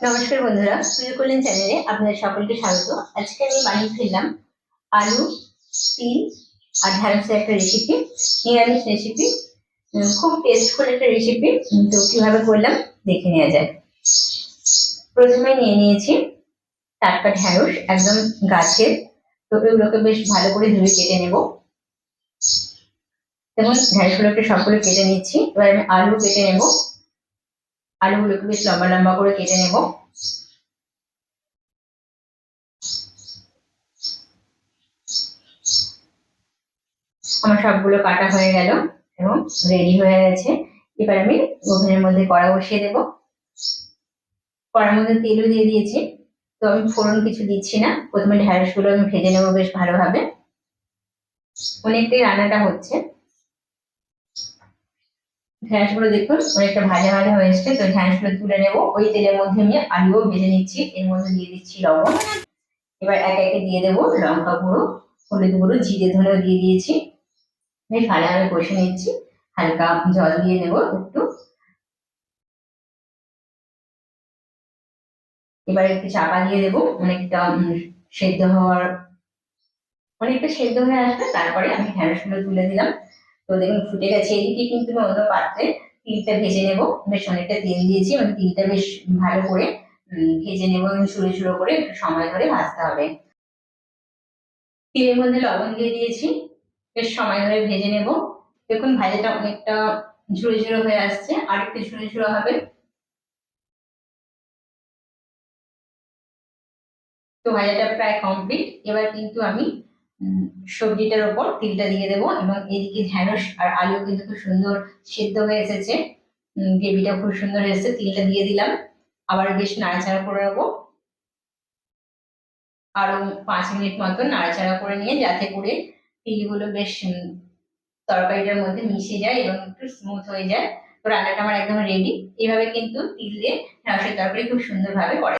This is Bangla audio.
নমস্কার বন্ধুরা, সুযোগ করলেন চ্যানেলে আপনাদের সকলকে স্বাগত। আজকে আমি বানিয়ে ফেললাম আলু, তিল আর ঢ্যাঁড়সের একটা রেসিপি, নিরামিষ রেসিপি। খুব টেস্টফুল একটা রেসিপি। তো কিভাবে করলাম দেখে নেওয়া যায়। প্রথমে নিয়ে নিয়েছি টাটকা ঢ্যাঁড়স, একদম গাছের। তো এগুলোকে বেশ ভালো করে ধুয়ে কেটে নেব। যেমন ঢ্যাঁড়সগুলোকে সবগুলো কেটে নিচ্ছি। এবার আমি আলু কেটে নেব। আলুগুলোকে বেশ লম্বা লম্বা করে কেটে নেব। আমার সবগুলো কাটা হয়ে গেল এবং রেডি হয়ে গেছে। এবার আমি ওভেনের মধ্যে কড়া বসিয়ে দেব। কড়ার মধ্যে তেলও দিয়ে দিয়েছি। তো আমি ফোড়ন কিছু দিচ্ছি না, প্রথমে ঢ্যাঁড়সগুলো আমি ভেজে নেবো বেশ ভালোভাবে। অনেকটাই রান্নাটা হচ্ছে। ঢ্যাঁড়সগুলো দেখুন অনেকটা ভাজা ভাজা হয়ে এসছে। তো ঢ্যাঁড়সগুলো তুলে নেবো। ওই তেলের মধ্যে আমি আলুও ভেজে নিচ্ছি। এর মধ্যে দিয়ে দিচ্ছি লবণ। এবার একে একে দিয়ে দেবো লঙ্কা গুঁড়ো, হলুদ গুঁড়ো, জিরে ধনেও দিয়ে দিয়েছি। বেশ ভালোভাবে কষে নিচ্ছি। হালকা জল দিয়ে নেবো একটু। এবার একটু চাপা দিয়ে দেবো। সেদ্ধ হওয়ার অনেকটা সেদ্ধ হয়ে আসবে, তারপরে আমি ঢ্যাঁড়সগুলো তুলে দিলাম। তো দেখুন ফুটে গেছে। এদিকে কিন্তু আমি অন্য পাত্রে তিলটা ভেজে নেব। বেশ অনেকটা তেল দিয়েছি এবং তিলটা বেশ ভালো করে ভেজে নেবো এবং ঝুড়ো ঝুড়ো করে একটু সময় ধরে ভাজতে হবে। তিলের মধ্যে লবণ দিয়ে দিয়েছি, বেশ সময় ধরে ভেজে নেব। দেখুন ভাজাটা অনেকটা ঝুড়ো ঝুড়ো হয়ে আসছে, আর একটু ঝুড়ো ঝুড়ো হবে। তো ভাজাটা প্রায় কমপ্লিট। এবার কিন্তু আমি সবজিটার ওপর তিলটা দিয়ে দেবো এবং এদিকে ঢ্যাঁড়স আর আলু কিন্তু খুব সুন্দর সেদ্ধ হয়ে এসেছে। গ্রেভিটা খুব সুন্দর এসেছে। তিলটা দিয়ে দিলাম, আবার বেশ নাড়াচাড়া করে নেবো। আরো 5 মিনিট মতন নাড়াচাড়া করে নিয়ে, যাতে করে তিলগুলো বেশ তরকারিটার মধ্যে মিশে যায় এবং একটু স্মুথ হয়ে যায়। তো রান্নাটা আমার একদম রেডি। এইভাবে কিন্তু তিল দিয়ে ঢ্যাঁড়সের তরকারি খুব সুন্দরভাবে করে।